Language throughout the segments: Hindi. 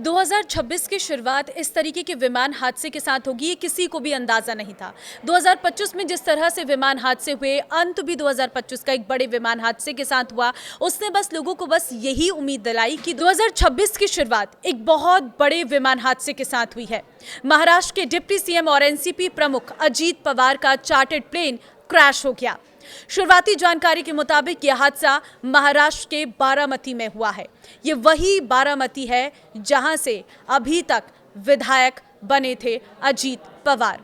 2026 की शुरुआत इस तरीके के विमान हादसे के साथ होगी, ये किसी को भी अंदाजा नहीं था। 2025 में जिस तरह से विमान हादसे हुए, अंत भी 2025 का एक बड़े विमान हादसे के साथ हुआ। उसने बस लोगों को बस यही उम्मीद दिलाई कि 2026 की शुरुआत एक बहुत बड़े विमान हादसे के साथ हुई है। महाराष्ट्र के डिप्टी सीएम और एनसीपी प्रमुख अजीत पवार का चार्टर्ड प्लेन क्रैश हो गया। शुरुआती जानकारी के मुताबिक यह हादसा महाराष्ट्र के बारामती में हुआ है। ये वही बारामती है जहां से अभी तक विधायक बने थे अजीत पवार।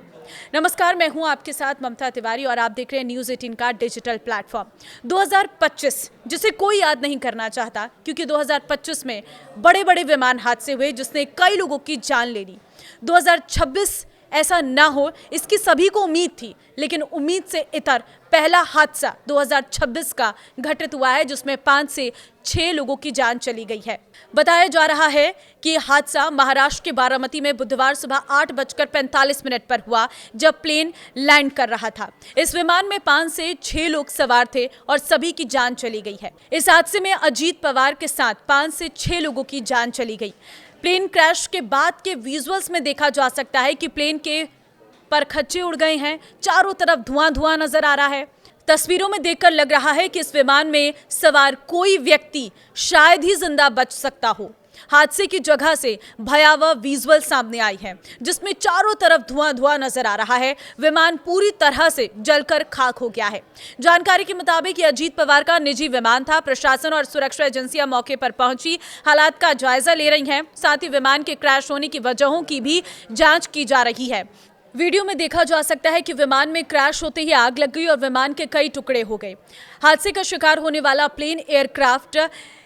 नमस्कार, मैं हूं आपके साथ ममता तिवारी और आप देख रहे हैं न्यूज़ 18 का डिजिटल प्लेटफॉर्म। 2025 जिसे कोई याद नहीं करना चाहता, क्योंकि 2025 में बड़े बड़े विमान हादसे हुए जिसने कई लोगों की जान ले ली। 2026 ऐसा ना हो इसकी सभी को उम्मीद थी, लेकिन उम्मीद से इतर पहला हादसा 2026 का घटित हुआ है जिसमें 5 से 6 लोगों की जान चली गई है। बताया जा रहा है कि हादसा महाराष्ट्र के बारामती में बुधवार सुबह 8:45 पर हुआ, जब प्लेन लैंड कर रहा था। इस विमान में 5 से 6 लोग सवार थे और सभी की जान चली गई है। इस हादसे में अजीत पवार के साथ 5 से 6 लोगों की जान चली गई। प्लेन क्रैश के बाद के विजुअल्स में देखा जा सकता है कि प्लेन के परखच्चे उड़ गए हैं, चारों तरफ धुआं धुआं नजर आ रहा है। तस्वीरों में देखकर लग रहा है कि इस विमान में सवार कोई व्यक्ति शायद ही जिंदा बच सकता हो। हादसे की जगह से भयावह विजुअल सामने आई है जिसमें चारों तरफ धुआं धुआं नजर आ रहा है। विमान पूरी तरह से जलकर खाक हो गया है। जानकारी के मुताबिक ये अजीत पवार का निजी विमान था। प्रशासन और सुरक्षा एजेंसियां मौके पर पहुंची हालात का जायजा ले रही हैं। साथ ही विमान के क्रैश होने की वजहों की भी जांच की जा रही है। वीडियो में देखा जा सकता है कि विमान में क्रैश होते ही आग लग गई और विमान के कई टुकड़े हो गए। हादसे का शिकार होने वाला प्लेन एयरक्राफ्ट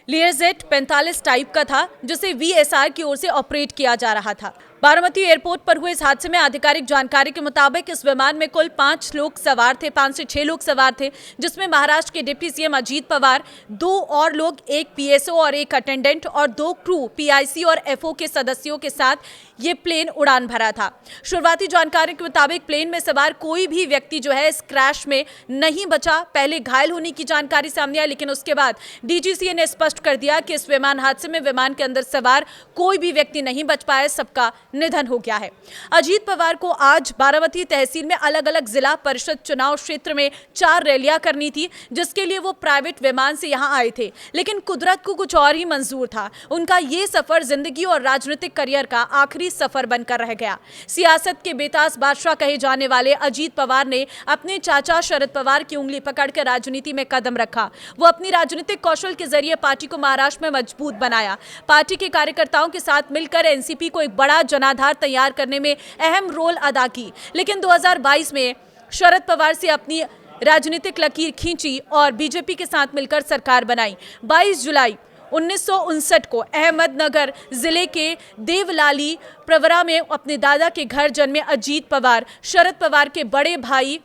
लियरजेट 45 टाइप का था, जिसे वीएसआर की ओर से ऑपरेट किया जा रहा था। बारामती एयरपोर्ट पर हुए इस हादसे में आधिकारिक जानकारी के मुताबिक इस विमान में कुल 5 लोग सवार थे, 5 से 6 लोग सवार थे, जिसमें महाराष्ट्र के डिप्टी सीएम अजीत पवार, 2 और लोग, एक पीएसओ और एक अटेंडेंट और 2 क्रू पीआईसी और एफओ के सदस्यों के साथ ये प्लेन उड़ान भरा था। शुरुआती जानकारी के मुताबिक प्लेन में सवार कोई भी व्यक्ति जो है इस क्रैश में नहीं बचा। पहले घायल होने की जानकारी सामने आई, लेकिन उसके बाद डीजीसीए ने स्पष्ट कर दिया कि इस विमान हादसे में विमान के अंदर सवार कोई भी व्यक्ति नहीं बच पाया, सबका निधन हो गया है। अजीत पवार को आज बारामती तहसील में अलग अलग जिला परिषद चुनाव क्षेत्र में 4 रैलियां करनी थी, जिसके लिए वो प्राइवेट विमान से यहां आए थे, लेकिन कुदरत को कुछ और ही मंजूर था। उनका ये सफर जिंदगी और राजनीतिक करियर का आखिरी सफर बनकर रह गया। सियासत के बेताज बादशाह कहे जाने वाले अजीत पवार ने अपने चाचा शरद पवार की उंगली पकड़कर राजनीति में कदम रखा। वो अपनी राजनीतिक कौशल के जरिए पार्टी को महाराष्ट्र में मजबूत बनाया। पार्टी के कार्यकर्ताओं के साथ मिलकर एनसीपी को एक बड़ा जनाधार तैयार करने में अहम रोल अदा की। लेकिन 2022 में शरद पवार से अपनी राजनीतिक लकीर खींची और बीजेपी के साथ मिलकर सरकार बनाई। 22 जुलाई 1959 को अहमदनगर जिले के देवलाली प्रवरा में अपने दादा के घर जन्मे अजीत पवार शरद पवार के बड़े भाई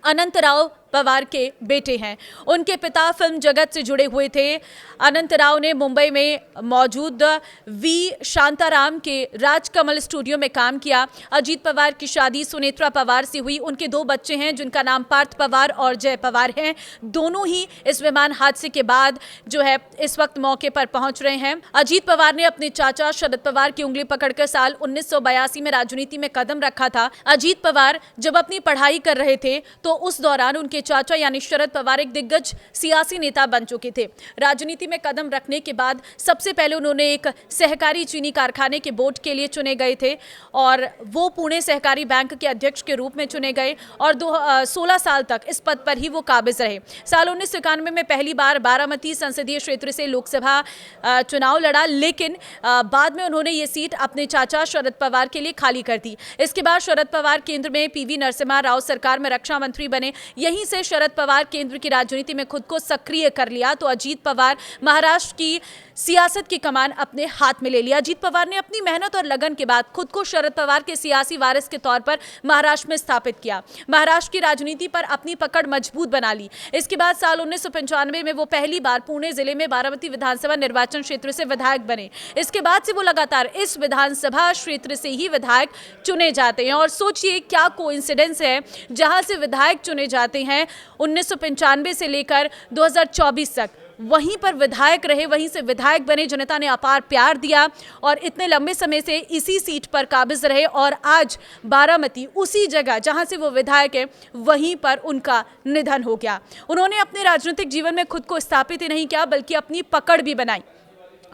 अनंतराव पवार के बेटे हैं। उनके पिता फिल्म जगत से जुड़े हुए थे। अनंतराव ने मुंबई में मौजूद वी शांताराम के राजकमल स्टूडियो में काम किया। अजीत पवार की शादी सुनेत्रा पवार से हुई। उनके 2 बच्चे हैं जिनका नाम पार्थ पवार और जय पवार हैं। दोनों ही इस विमान हादसे के बाद जो है इस वक्त मौके पर पहुंच रहे हैं। अजीत पवार ने अपने चाचा शरद पवार की उंगली पकड़कर साल 1982 में राजनीति में कदम रखा था। अजीत पवार जब अपनी पढ़ाई कर रहे थे तो उस दौरान उनके चाचा यानी शरद पवार एक दिग्गज सियासी नेता बन चुके थे। राजनीति में कदम रखने के बाद सबसे पहले उन्होंने एक सहकारी चीनी कारखाने के बोर्ड के लिए चुने गए थे और वो पुणे सहकारी बैंक के अध्यक्ष के रूप में चुने गए और 16 साल तक इस पद पर ही वो काबिज रहे। साल 1991 में पहली बार बारामती संसदीय क्षेत्र से लोकसभा चुनाव लड़ा, लेकिन बाद में उन्होंने ये सीट अपने चाचा शरद पवार के लिए खाली कर दी। इसके बाद शरद पवार केंद्र में पीवी नरसिम्हा राव सरकार में रक्षा मंत्री बने। यहीं से शरद पवार केंद्र की राजनीति में खुद को सक्रिय कर लिया तो अजीत पवार महाराष्ट्र की सियासत की कमान अपने हाथ में ले लिया। अजीत पवार ने अपनी मेहनत और लगन के बाद खुद को शरद पवार के सियासी वारिस के तौर पर महाराष्ट्र में स्थापित किया। महाराष्ट्र की राजनीति पर अपनी पकड़ मजबूत बना ली। इसके बाद साल 1995 में वो पहली बार पुणे जिले में बारामती विधानसभा निर्वाचन क्षेत्र से विधायक बने। इसके बाद से वो लगातार इस विधानसभा क्षेत्र से ही विधायक चुने जाते हैं और सोचिए क्या कोइंसिडेंस है, जहां से विधायक चुने जाते हैं 1995 से लेकर 2024 तक वहीं पर विधायक रहे, वहीं से विधायक बने, जनता ने अपार प्यार दिया और इतने लंबे समय से इसी सीट पर काबिज रहे और आज बारामती उसी जगह जहां से वो विधायक है वहीं पर उनका निधन हो गया। उन्होंने अपने राजनीतिक जीवन में खुद को स्थापित ही नहीं किया बल्कि अपनी पकड़ भी बनाई।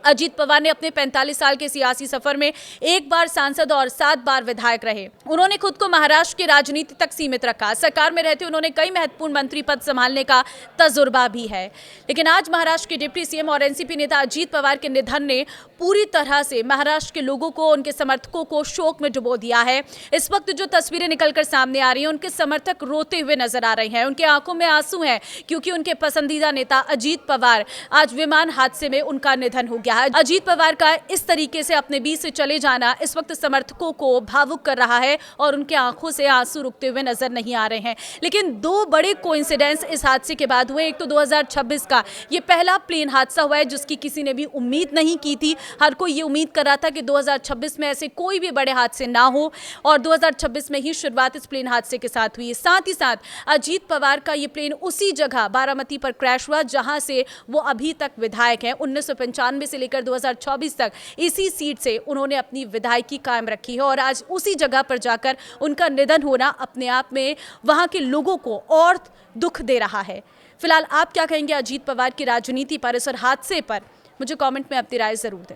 अजीत पवार ने अपने 45 साल के सियासी सफर में 1 बार सांसद और 7 बार विधायक रहे। उन्होंने खुद को महाराष्ट्र की राजनीति तक सीमित रखा। सरकार में रहते उन्होंने कई महत्वपूर्ण मंत्री पद संभालने का तजुर्बा भी है। लेकिन आज महाराष्ट्र के डिप्टी सीएम और एनसीपी नेता अजीत पवार के निधन ने पूरी तरह से महाराष्ट्र के लोगों को, उनके समर्थकों को शोक में डुबो दिया है। इस वक्त जो तस्वीरें निकलकर सामने आ रही हैं, उनके समर्थक रोते हुए नजर आ रहे हैं, उनके आंखों में आंसू हैं क्योंकि उनके पसंदीदा नेता अजीत पवार आज विमान हादसे में उनका निधन हो गया। अजीत पवार का इस तरीके से अपने बीच से चले जाना इस वक्त समर्थकों को भावुक कर रहा है और उनके आंखों से आंसू रुकते हुए नजर नहीं आ रहे हैं। लेकिन 2 बड़े कोइंसिडेंस इस हादसे के बाद हुए। एक तो 2026 का ये पहला प्लेन हादसा हुआ है जिसकी किसी ने भी उम्मीद नहीं की थी। हर कोई ये उम्मीद कर रहा था कि 2026 में ऐसे कोई भी बड़े हादसे ना हो और 2026 में ही शुरुआत इस प्लेन हादसे के साथ हुई। साथ ही साथ अजीत पवार का ये प्लेन उसी जगह बारामती पर क्रैश हुआ जहां से वो अभी तक विधायक हैं। 1995 से लेकर 2024 तक इसी सीट से उन्होंने अपनी विधायकी कायम रखी है और आज उसी जगह पर जाकर उनका निधन होना अपने आप में वहां के लोगों को और दुख दे रहा है। फिलहाल आप क्या कहेंगे अजीत पवार की राजनीति पर, इस हादसे पर? मुझे कमेंट में अपनी राय जरूर दें।